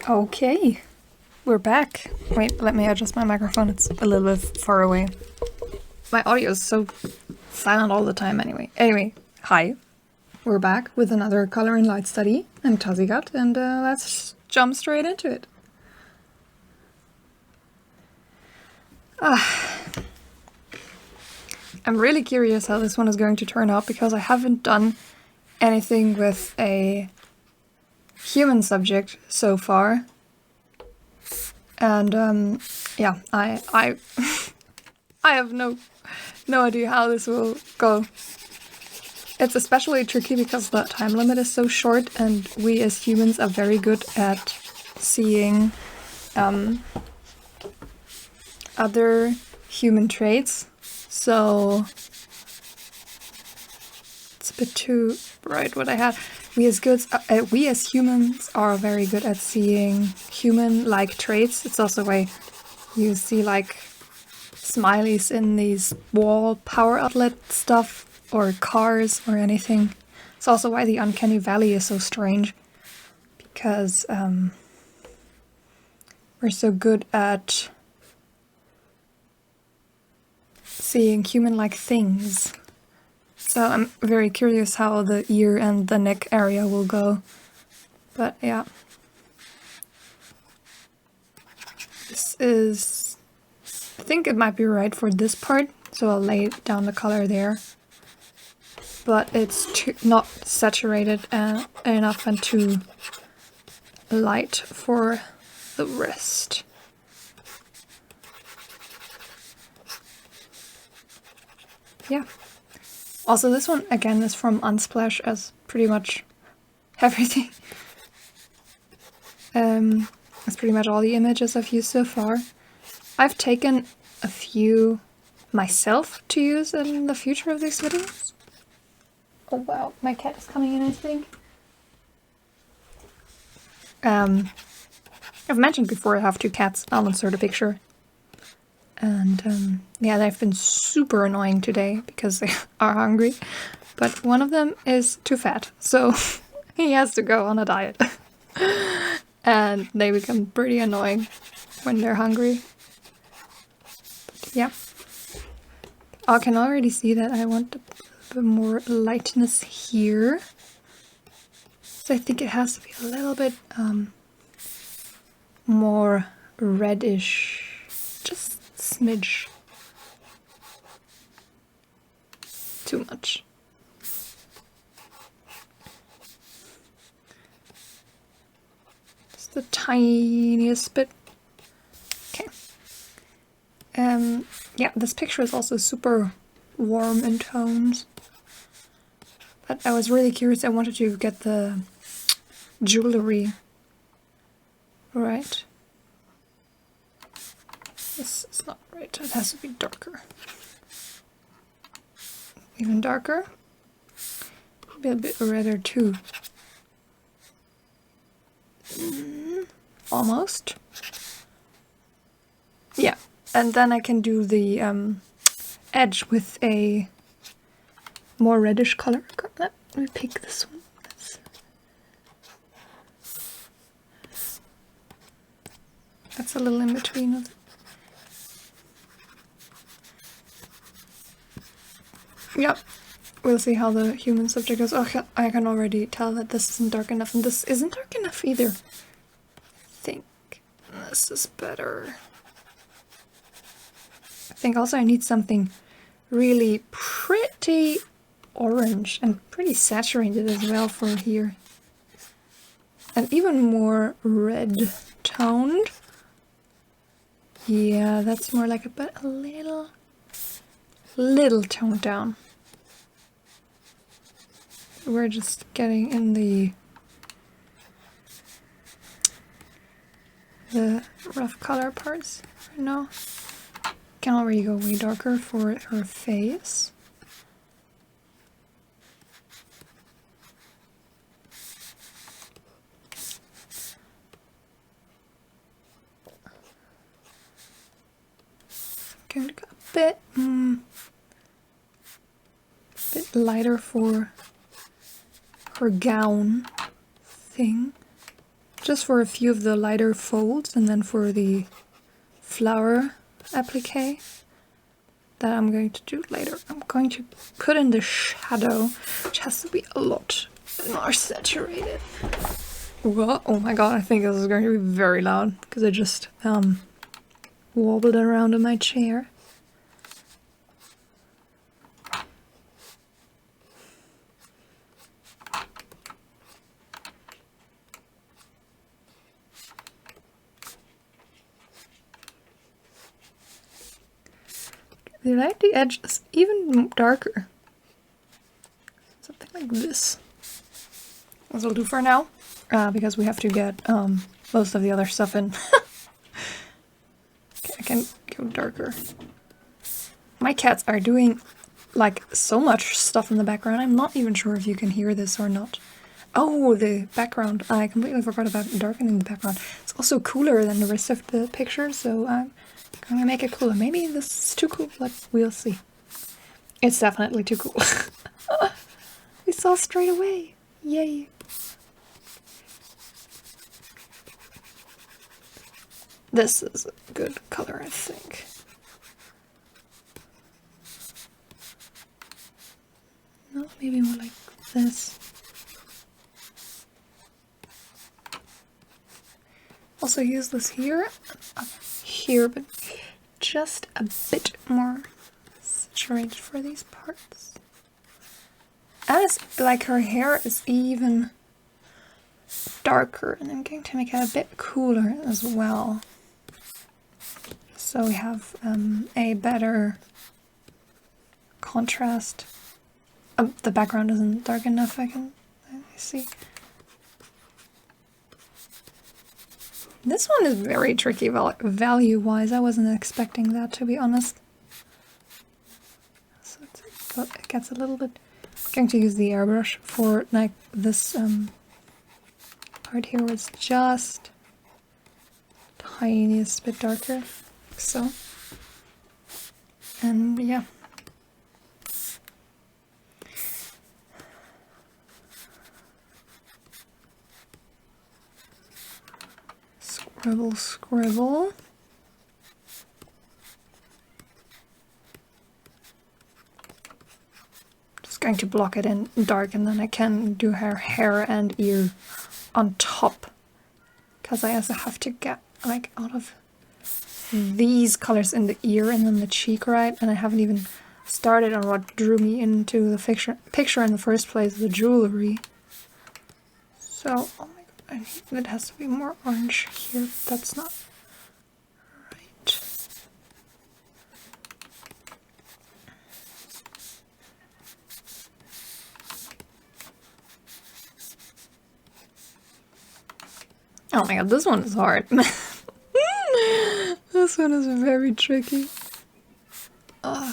Okay, we're back. Wait, let me adjust my microphone. It's a little bit far away. My audio is so silent all the time anyway. Anyway, hi. We're back with another color and light study. I'm Tazigat, and let's jump straight into it. I'm really curious how this one is going to turn out because I haven't done anything with a human subject so far. And yeah, I I have no idea how this will go. It's especially tricky because the time limit is so short, and we as humans are very good at seeing other human traits. So it's a bit too bright what I had. We as humans are very good at seeing human-like traits. It's also why you see like smileys in these wall power outlet stuff or cars or anything. It's also why the uncanny valley is so strange, because we're so good at seeing human-like things. So I'm very curious how the ear and the neck area will go. But yeah. This is... I think it might be right for this part, so I'll lay down the color there. But it's not saturated enough and too light for the rest. Yeah. Also, this one, again, is from Unsplash, as pretty much everything. That's pretty much all the images I've used so far. I've taken a few myself to use in the future of these videos. Oh wow, my cat is coming in, I think. I've mentioned before I have two cats. I'll insert a picture. And yeah, they've been super annoying today because they are hungry. But one of them is too fat, so he has to go on a diet. And they become pretty annoying when they're hungry. But yeah. I can already see that I want a bit more lightness here. So I think it has to be a little bit more reddish. Just smidge. Too much. Just the tiniest bit. Okay. Yeah, this picture is also super warm in tones. But I was really curious. I wanted to get the jewelry right. This is not right. It has to be darker. Even darker. Maybe a bit redder too. Almost. Yeah. And then I can do the edge with a more reddish color. Let me pick this one. That's a little in between of it. Yep, we'll see how the human subject goes. Oh, I can already tell that this isn't dark enough, and this isn't dark enough either. I think this is better. I think also I need something really pretty orange and pretty saturated as well for here. And even more red toned. Yeah, that's more like a little toned down. We're just getting in the rough color parts right now. Can already go way darker for her face. Going to go a bit lighter for her gown thing. just for a few of the lighter folds, and then for the flower applique that I'm going to do later, I'm going to put in the shadow, which has to be a lot more saturated. Whoa, oh my god, I think this is going to be very loud because I just wobbled around in my chair. I like the edges even darker. Something like this. This will do for now, because we have to get most of the other stuff in. Okay, I can go darker. My cats are doing like so much stuff in the background. I'm not even sure if you can hear this or not. Oh, the background. I completely forgot about darkening the background. It's also cooler than the rest of the picture, so I'm gonna make it cooler. Maybe this is too cool, but we'll see. It's definitely too cool. We saw straight away. Yay. This is a good color, I think. No, maybe more like this. Also use this here, up here, but just a bit more saturated for these parts. And it's like her hair is even darker, and I'm going to make it a bit cooler as well. So we have a better contrast. The background isn't dark enough, I see. This one is very tricky value-wise. I wasn't expecting that, to be honest. So it gets a little bit... I'm going to use the airbrush for like this part here was just tiniest bit darker, like so. And yeah. Scribble, scribble. Just going to block it in dark, and then I can do her hair and ear on top. Because I also have to get like out of these colors in the ear and then the cheek, right? And I haven't even started on what drew me into the picture in the first place, the jewelry. So, oh my god, it has to be more orange here. That's not right. Oh my god, this one is hard. This one is very tricky. No.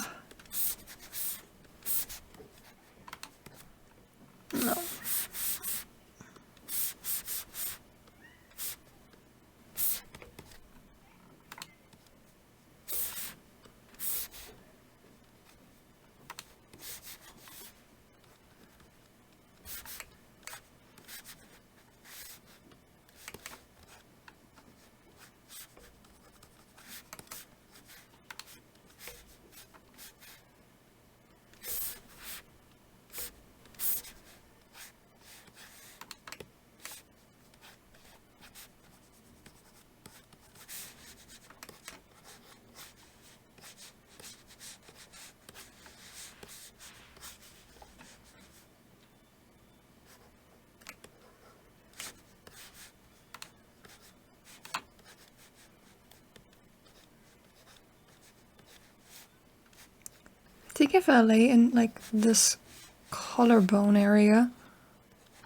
I think if I lay in like this collarbone area,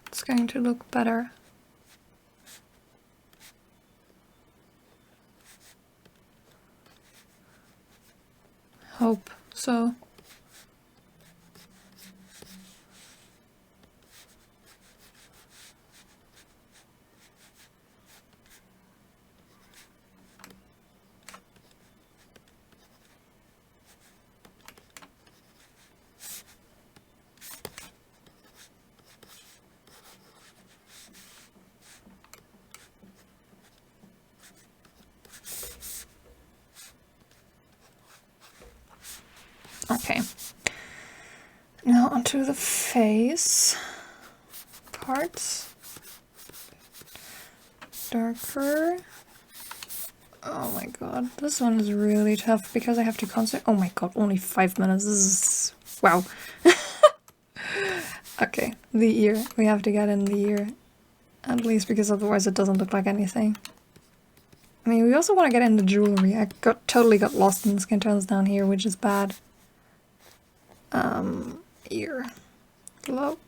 it's going to look better. Hope so. to the face parts. Darker. Oh my god, this one is really tough because I have to concentrate. Oh my god, only 5 minutes. This is... wow. Okay, the ear. We have to get in the ear. At least because otherwise it doesn't look like anything. I mean, we also want to get in the jewelry. I totally got lost in the skin tones down here, which is bad. Ear. Globe.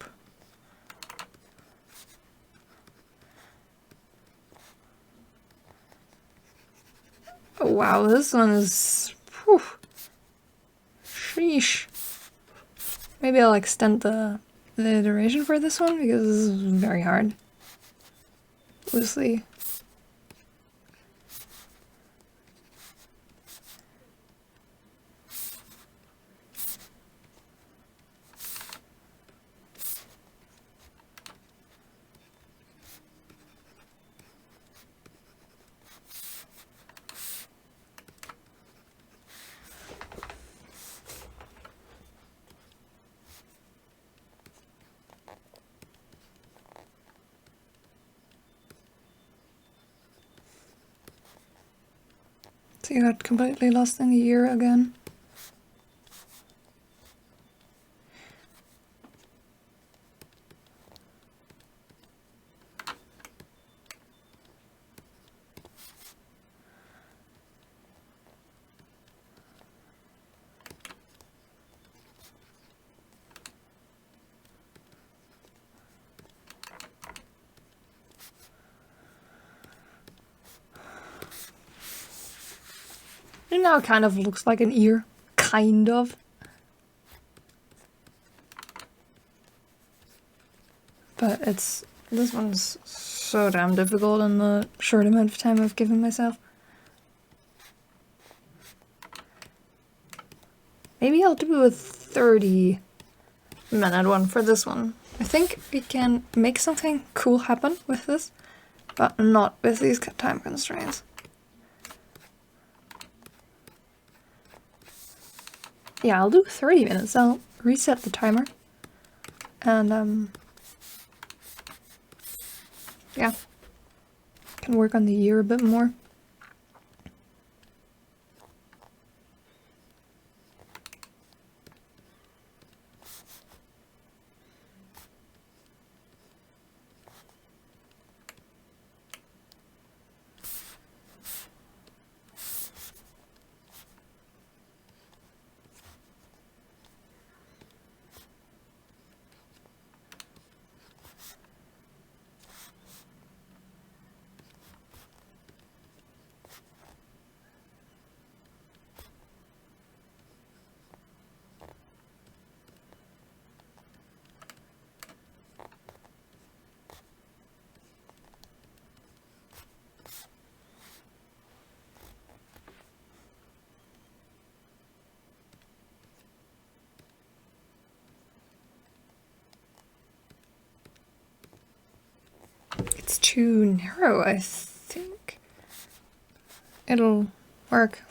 Oh wow, this one is... whew. Sheesh. Maybe I'll extend the duration for this one because this is very hard. Loosely. So you got completely lost in the ear again. It now kind of looks like an ear. Kind of. But this one's so damn difficult in the short amount of time I've given myself. Maybe I'll do a 30-minute one for this one. I think we can make something cool happen with this, but not with these time constraints. Yeah, I'll do 30 minutes. I'll reset the timer. And, yeah. Can work on the ear a bit more. It's too narrow, I think. It'll work.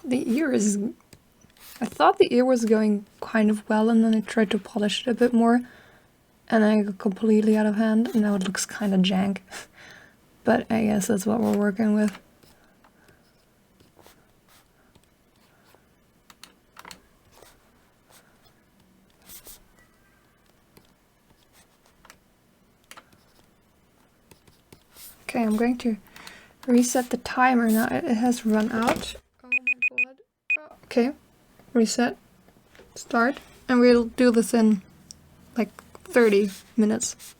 The ear is... I thought the ear was going kind of well, and then I tried to polish it a bit more, and then I got completely out of hand, and now it looks kind of jank. but I guess that's what we're working with. Okay, I'm going to reset the timer now. It has run out. Oh my god. Oh, okay, reset, start, and we'll do this in like 30 minutes.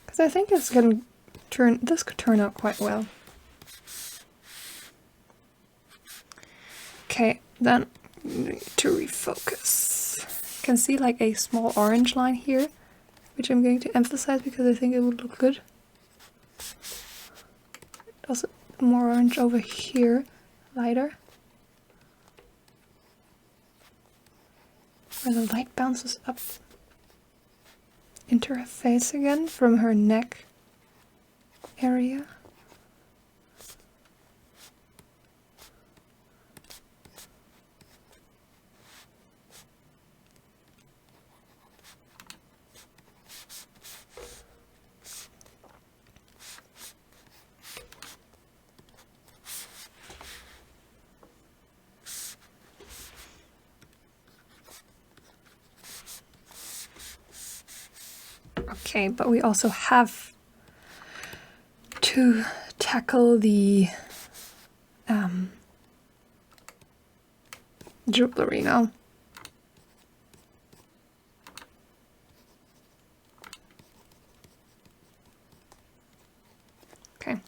Because I think it's gonna this could turn out quite well. Okay, then we need to refocus. You can see like a small orange line here, which I'm going to emphasize because I think it would look good. Also more orange over here, lighter. Where the light bounces up into her face again from her neck area. Okay, but we also have to tackle the jewelry now. Okay.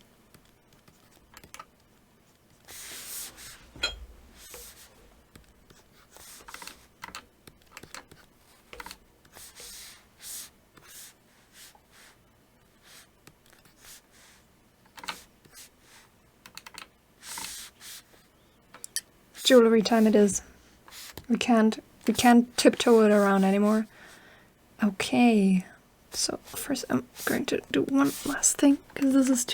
Jewelry time it is. We can't tiptoe it around anymore. Okay. So first I'm going to do one last thing because this is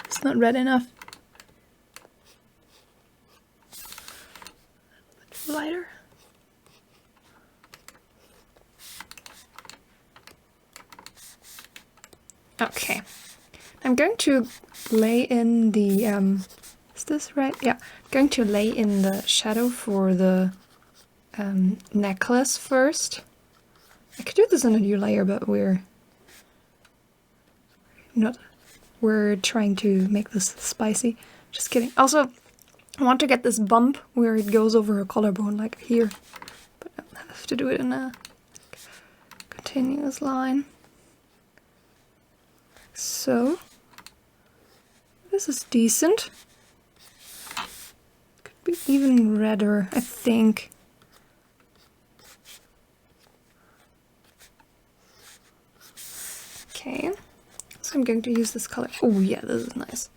it's not red enough. Lighter. Okay. I'm going to lay in the is this right? Yeah. I'm going to lay in the shadow for the necklace first. I could do this in a new layer, but we're trying to make this spicy. Just kidding. Also, I want to get this bump where it goes over her collarbone, like here. But I have to do it in a continuous line. So, this is decent. Could be even redder, I think. Okay, so I'm going to use this color. Oh yeah, this is nice.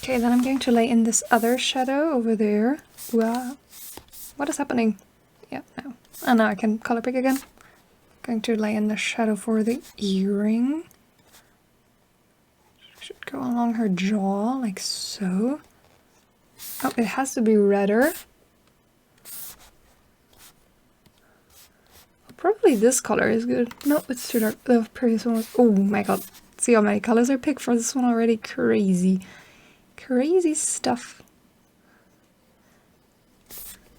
Okay, then I'm going to lay in this other shadow over there. Wow. What is happening? Yeah, no. Oh, now I can color pick again. Going to lay in the shadow for the earring. Should go along her jaw, like so. Oh, it has to be redder. Probably this color is good. No, it's too dark. The previous one was... Oh my god. See how many colors I picked for this one already? Crazy. Crazy stuff.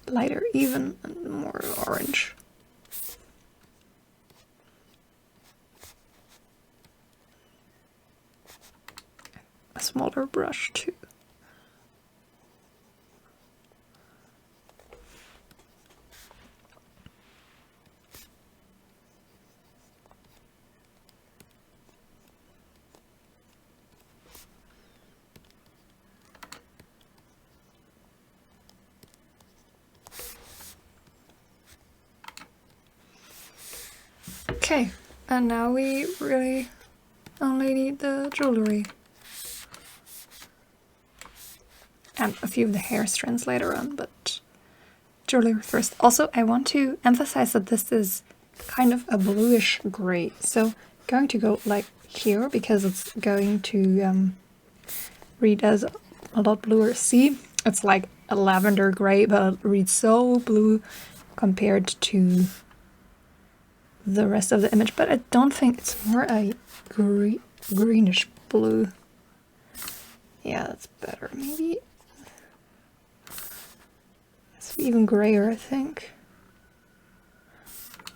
Lighter even and more orange. A smaller brush too. Okay, and now we really only need the jewelry. And a few of the hair strands later on, but jewelry first. Also, I want to emphasize that this is kind of a bluish gray. So I'm going to go like here because it's going to read as a lot bluer. See, it's like a lavender gray, but it reads so blue compared to the rest of the image. But I don't think it's more a greenish blue. Yeah, that's better. Maybe it's even grayer, I think.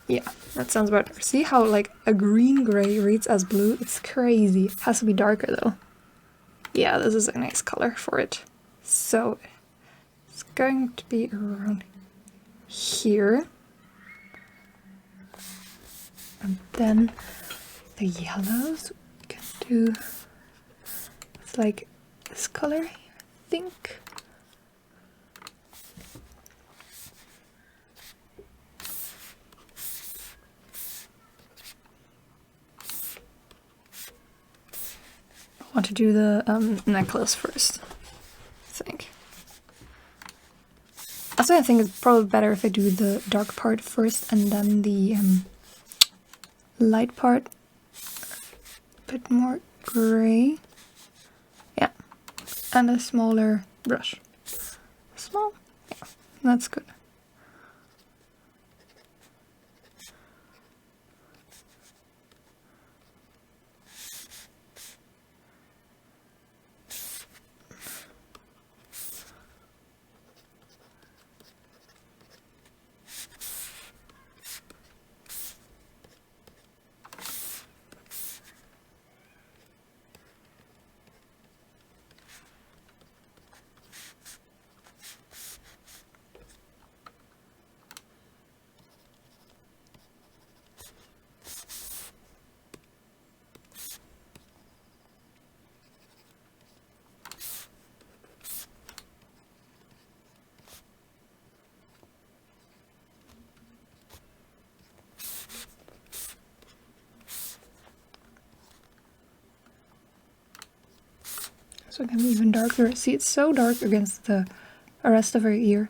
Yeah, that sounds better. See how like a green gray reads as blue? It's crazy. It has to be darker though. Yeah, this is a nice color for it. So it's going to be around here. And then the yellows we can do, it's like this color here, I think. I want to do the necklace first, I think. Also, I think it's probably better if I do the dark part first and then the light part a bit more gray. Yeah, and a smaller brush. Small? Yeah, that's good. So it can be even darker. See, it's so dark against the rest of her ear.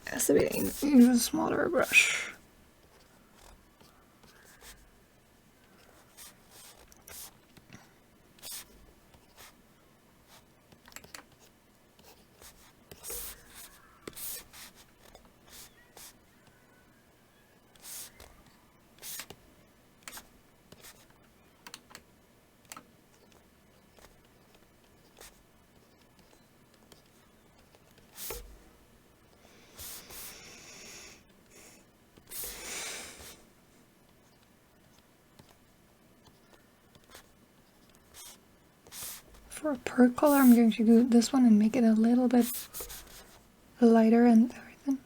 It has to be an even smaller brush. For a pearl color, I'm going to do this one and make it a little bit lighter and everything.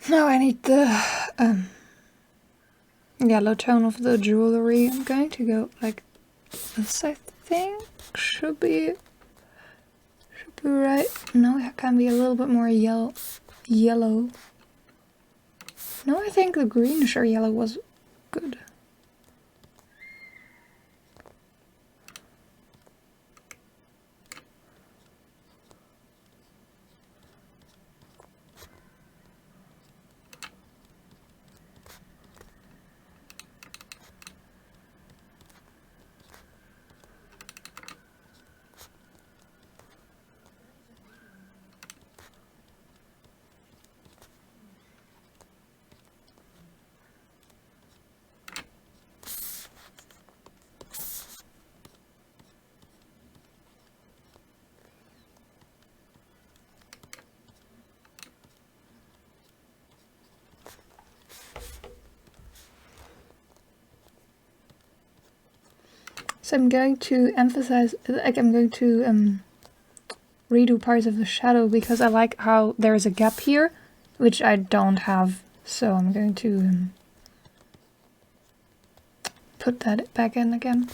Now I need the yellow tone of the jewelry. I'm going to go like this, I think. Should be right. No, it can be a little bit more yellow. No, I think the greenish or yellow was good. So I'm going to emphasize, like I'm going to redo parts of the shadow because I like how there's a gap here, which I don't have. So I'm going to put that back in again,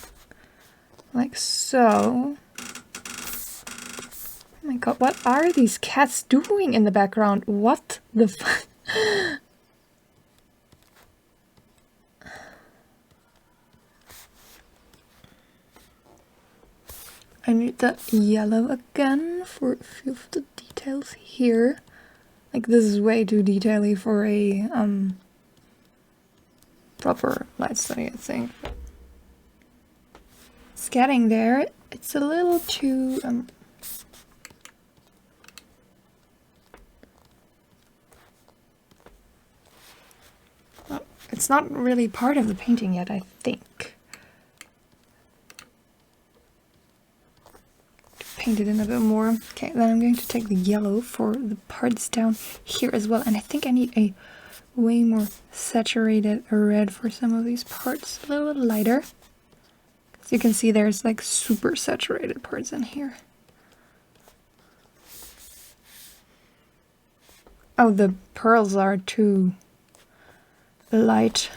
like so. Oh my god, what are these cats doing in the background? What the fuck? I need the yellow again for a few of the details here. Like this is way too detaily for a proper light study, I think. It's getting there. It's a little too well, it's not really part of the painting yet, I think. Paint it in a bit more. Okay, then I'm going to take the yellow for the parts down here as well, and I think I need a way more saturated red for some of these parts, a little lighter. As you can see, there's like super saturated parts in here. Oh, the pearls are too light.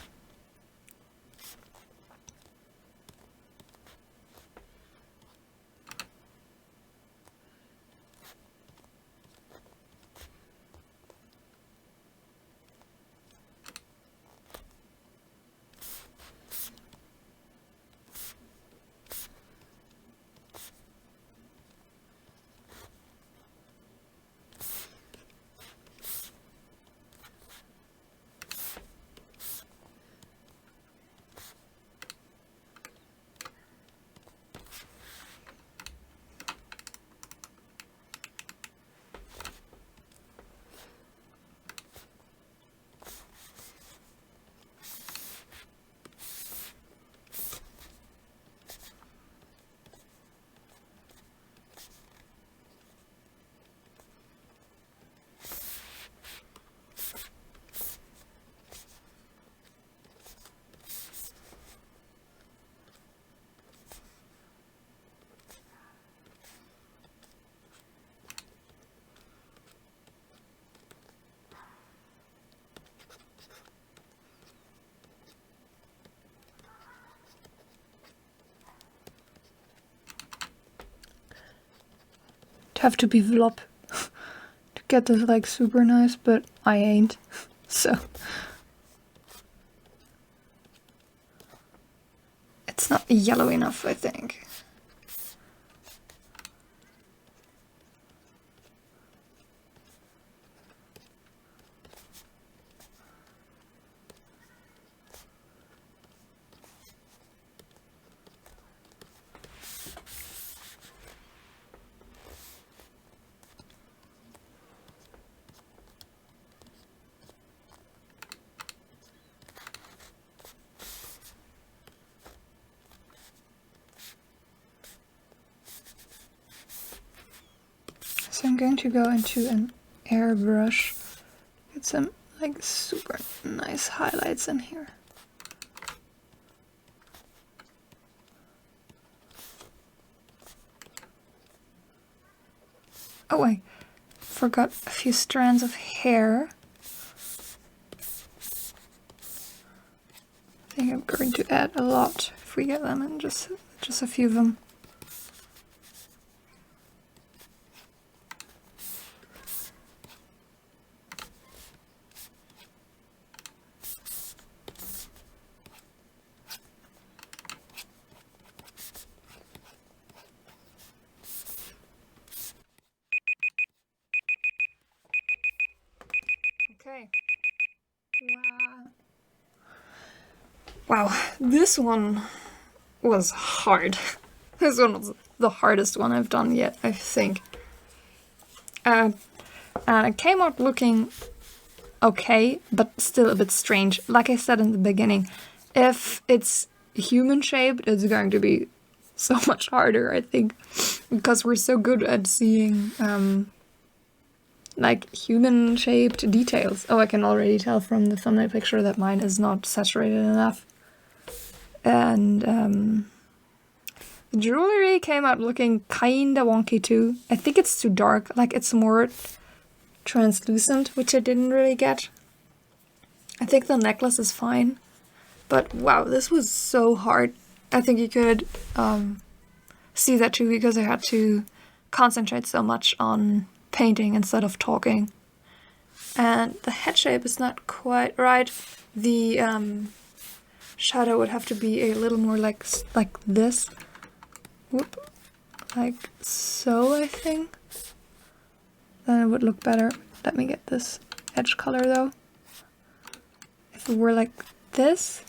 Have to be vlop to get this like super nice, but I ain't. So it's not yellow enough, I think. So I'm going to go into an airbrush, get some like super nice highlights in here. Oh, I forgot a few strands of hair. I think I'm going to add a lot if we get them in, just a few of them. Okay. Wow, this one was hard. This one was the hardest one I've done yet, I think. And it came out looking okay, but still a bit strange. Like I said in the beginning, if it's human shaped, it's going to be so much harder, I think, because we're so good at seeing like human shaped details. Oh, I can already tell from the thumbnail picture that mine is not saturated enough. And the jewelry came out looking kinda wonky too. I think it's too dark, like it's more translucent, which I didn't really get. I think the necklace is fine, but wow, this was so hard. I think you could see that too, because I had to concentrate so much on painting instead of talking. And the head shape is not quite right. The shadow would have to be a little more like this. Whoop. Like so, I think. Then it would look better. Let me get this edge color though. If it were like this.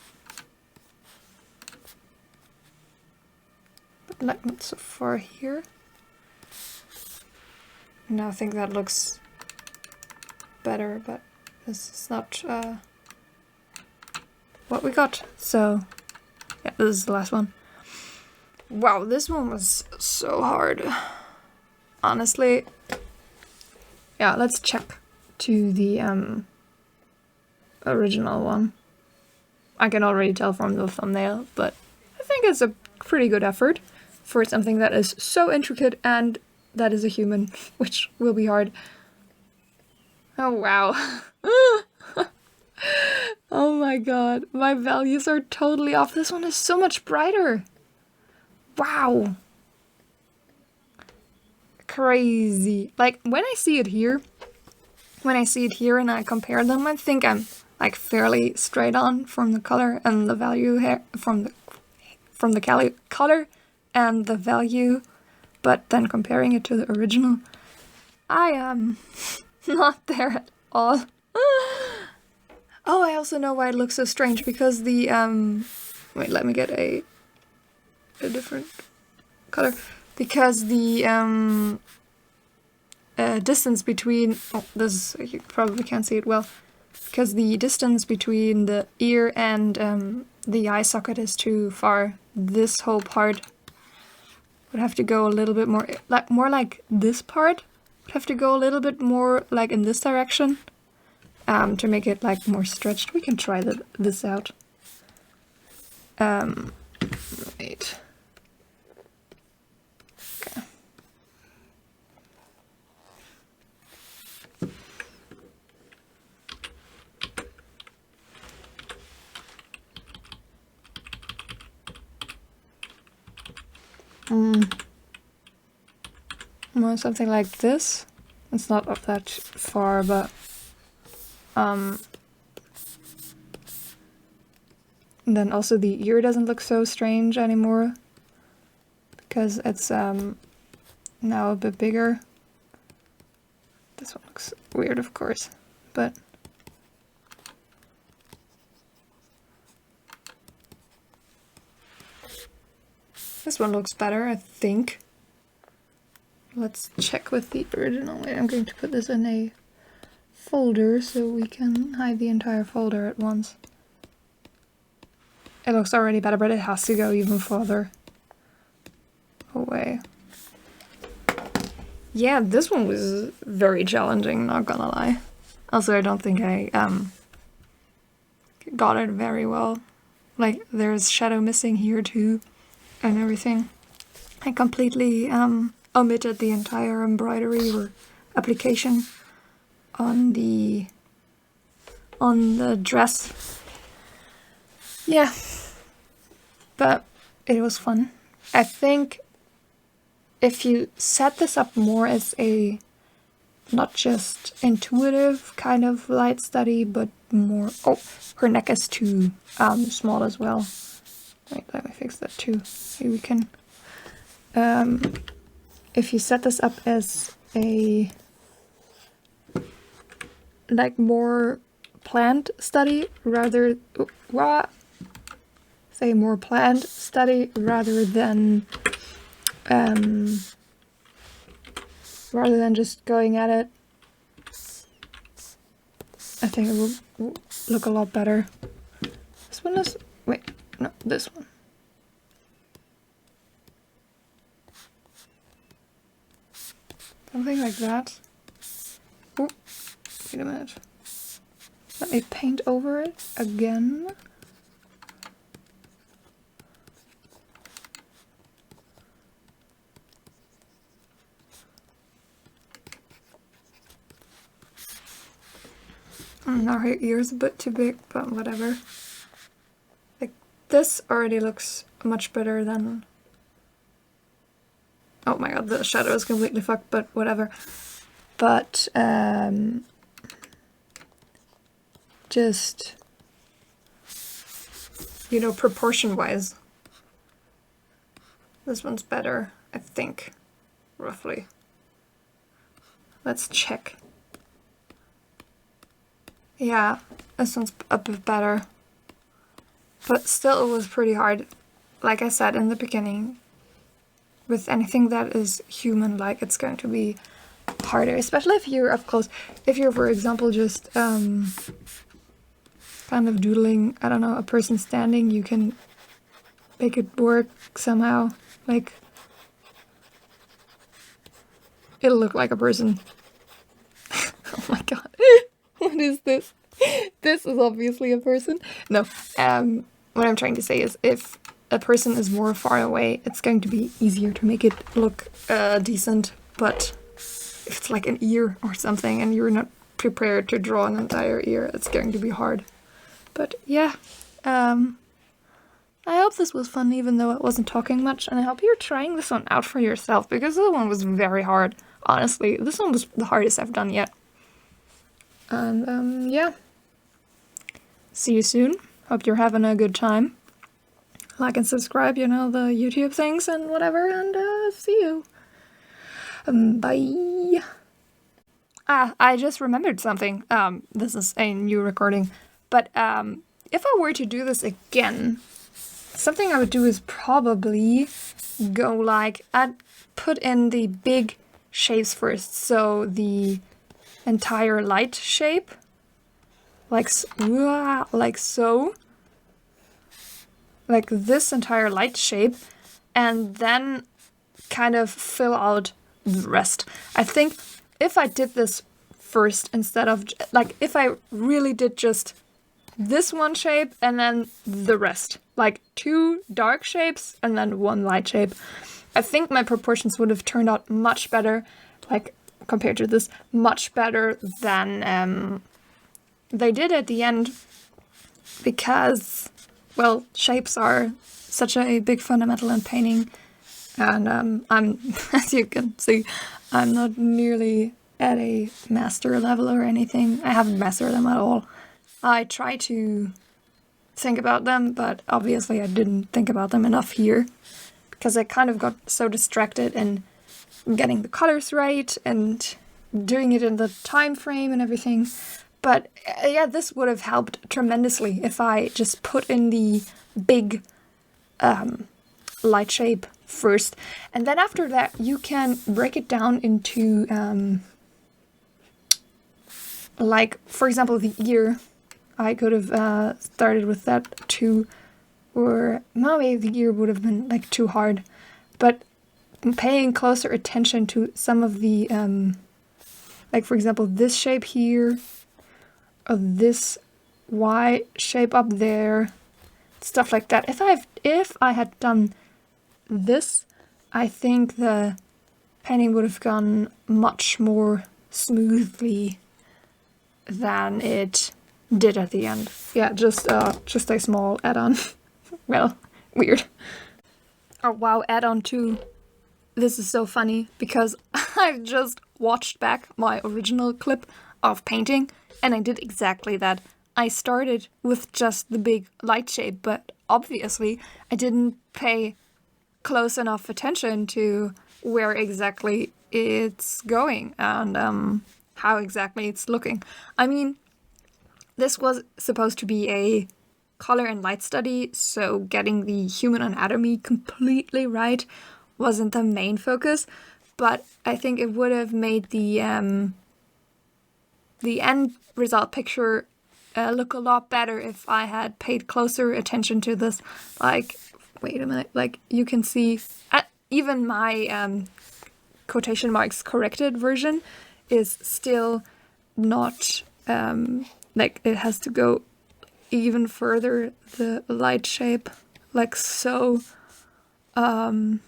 But like not so far here. Now I think that looks better, but this is not what we got. So yeah, this is the last one. Wow, this one was so hard. Honestly. Yeah, let's check to the original one. I can already tell from the thumbnail, but I think it's a pretty good effort for something that is so intricate and that is a human, which will be hard. Oh wow. Oh my god, my values are totally off. This one is so much brighter. Wow. Crazy. Like when I see it here and I compare them, I think I'm like fairly straight on from the color and the value here, from the color and the value, but then comparing it to the original, I am not there at all. Oh, I also know why it looks so strange, because the wait, let me get a different color, because the distance between, oh, this, you probably can't see it well, because the distance between the ear and the eye socket is too far. This whole part would have to go a little bit more like this part would have to go a little bit more like in this direction to make it like more stretched. We can try this out. Wait. Okay. Well, something like this. It's not up that far, but and then also the ear doesn't look so strange anymore, because it's now a bit bigger. This one looks weird, of course, but this one looks better, I think. Let's check with the original. Wait, I'm going to put this in a folder so we can hide the entire folder at once. It looks already better, but it has to go even further away. Yeah, this one was very challenging, not gonna lie. Also, I don't think I got it very well. Like, there's shadow missing here too, and everything. I completely omitted the entire embroidery or application on the dress. Yeah, but it was fun. I think if you set this up more as a not just intuitive kind of light study, but more... Oh, her neck is too small as well. Wait, let me fix that too. Maybe we can... if you set this up as a... like more planned study rather... say more planned study rather than just going at it, I think it will look a lot better. This one is... wait, no, this one. Something like that. Oh, wait a minute. Let me paint over it again. Now her ear's a bit too big, but whatever. Like, this already looks much better than... oh my god, the shadow is completely fucked, but whatever. But, just, you know, proportion-wise, this one's better, I think, roughly. Let's check. Yeah, this one's a bit better. But still, it was pretty hard. Like I said in the beginning, with anything that is human-like, it's going to be harder, especially if you're up close. If you're, for example, just kind of doodling, I don't know, a person standing, you can make it work somehow. Like, it'll look like a person. Oh my god. What is this? This is obviously a person. No, what I'm trying to say is if a person is more far away, it's going to be easier to make it look decent. But if it's like an ear or something and you're not prepared to draw an entire ear, it's going to be hard. But yeah, I hope this was fun even though I wasn't talking much, and I hope you're trying this one out for yourself, because this one was very hard. Honestly, this one was the hardest I've done yet. And yeah. See you soon. Hope you're having a good time. Like and subscribe, you know, the YouTube things and whatever, and see you. Bye. Ah, I just remembered something. This is a new recording. But if I were to do this again, something I would do is probably go like, I'd put in the big shapes first. So the entire light shape, like so, like this entire light shape, and then kind of fill out the rest. I think if I did this first instead of, like, if I really did just this one shape and then the rest, like 2 dark shapes and then 1 light shape, I think my proportions would have turned out much better, like compared to this, much better than they did at the end, because, well, shapes are such a big fundamental in painting, and I'm, as you can see, I'm not nearly at a master level or anything. I haven't mastered them at all. I try to think about them, but obviously I didn't think about them enough here, because I kind of got so distracted in getting the colors right and doing it in the time frame and everything. But yeah, this would have helped tremendously if I just put in the big light shape first, and then after that you can break it down into like, for example, the ear. I could have started with that too, or maybe the ear would have been like too hard, but paying closer attention to some of the like, for example, this shape here, or this Y shape up there, stuff like that. If I had done this, I think the painting would have gone much more smoothly than it did at the end. Yeah, just a small add-on. Well, weird. Oh wow, add-on 2. This is so funny because I've just watched back my original clip of painting and I did exactly that. I started with just the big light shape, but obviously I didn't pay close enough attention to where exactly it's going and how exactly it's looking. I mean, this was supposed to be a color and light study, so getting the human anatomy completely right wasn't the main focus, but I think it would have made the end result picture look a lot better if I had paid closer attention to this. Like, wait a minute, like you can see, even my quotation marks corrected version is still not, like it has to go even further, the light shape, like so, and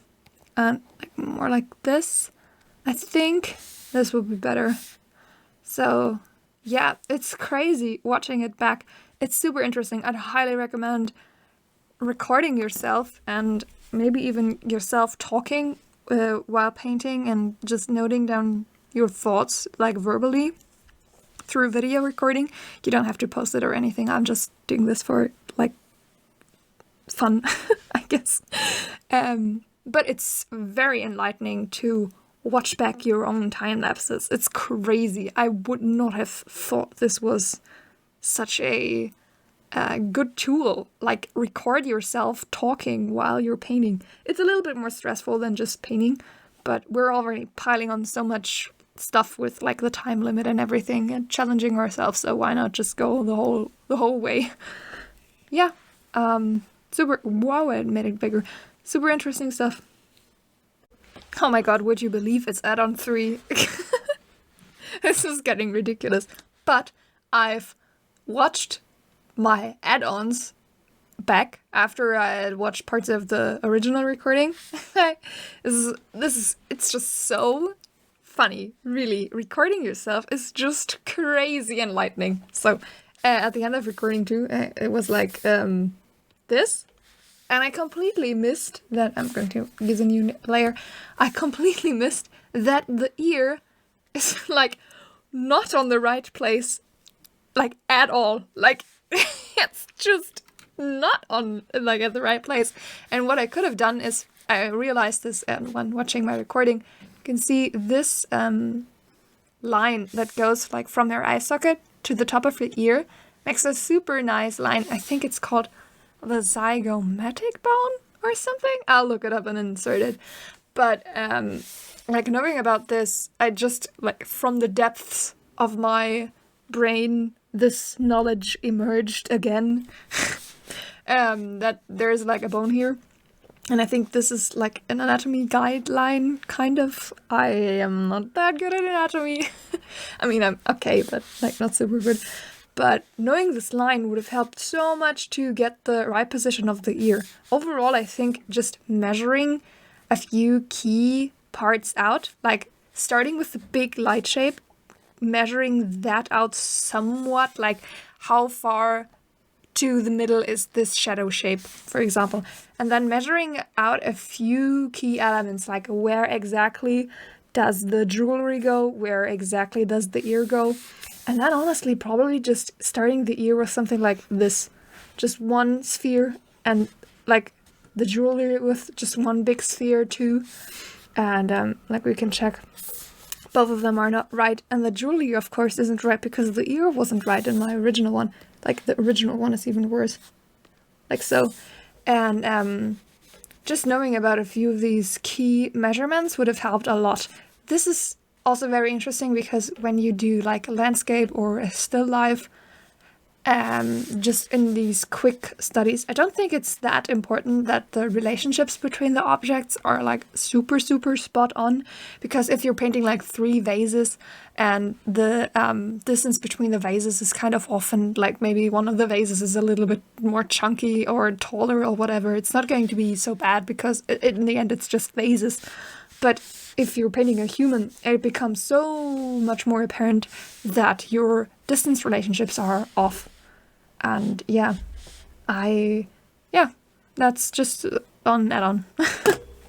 like more like this. I think this would be better. So yeah, it's crazy watching it back. It's super interesting. I'd highly recommend recording yourself and maybe even yourself talking while painting and just noting down your thoughts like verbally through video recording. You don't have to post it or anything. I'm just doing this for like fun, I guess. But it's very enlightening to watch back your own time lapses. It's crazy. I would not have thought this was such a good tool. Like, record yourself talking while you're painting. It's a little bit more stressful than just painting, but we're already piling on so much stuff with like the time limit and everything and challenging ourselves, so why not just go the whole way? Yeah. Super. Wow, I made it bigger. Super interesting stuff. Oh my god, would you believe it's add-on 3? This is getting ridiculous. But I've watched my add-ons back after I had watched parts of the original recording. It's just so funny, really. Recording yourself is just crazy enlightening. So at the end of recording 2, it was like this. And I completely missed that. I'm going to use a new layer. I completely missed that the ear is like not on the right place, like at all. Like it's just not on like at the right place. And what I could have done is, I realized this when watching my recording. You can see this line that goes like from their eye socket to the top of the ear makes a super nice line. I think it's called the zygomatic bone or something. I'll look it up and insert it. But like knowing about this, I just like from the depths of my brain, this knowledge emerged again. That there's like a bone here. And I think this is like an anatomy guideline, kind of. I am not that good at anatomy. I mean, I'm okay, but like not super good. But knowing this line would have helped so much to get the right position of the ear. Overall, I think just measuring a few key parts out, like starting with the big light shape, measuring that out somewhat, like how far to the middle is this shadow shape, for example. And then measuring out a few key elements, like where exactly does the jewelry go, where exactly does the ear go. And then honestly, probably just starting the ear with something like this. Just one sphere, and like the jewelry with just one big sphere too. And like we can check both of them are not right. And the jewelry, of course, isn't right because the ear wasn't right in my original one. Like the original one is even worse. Like so. And just knowing about a few of these key measurements would have helped a lot. This is also very interesting because when you do like a landscape or a still life, just in these quick studies, I don't think it's that important that the relationships between the objects are like super spot on, because if you're painting like 3 vases and the distance between the vases is kind of often like maybe one of the vases is a little bit more chunky or taller or whatever, it's not going to be so bad because in the end it's just vases. But if you're painting a human, it becomes so much more apparent that your distance relationships are off. And yeah, that's just on add-on.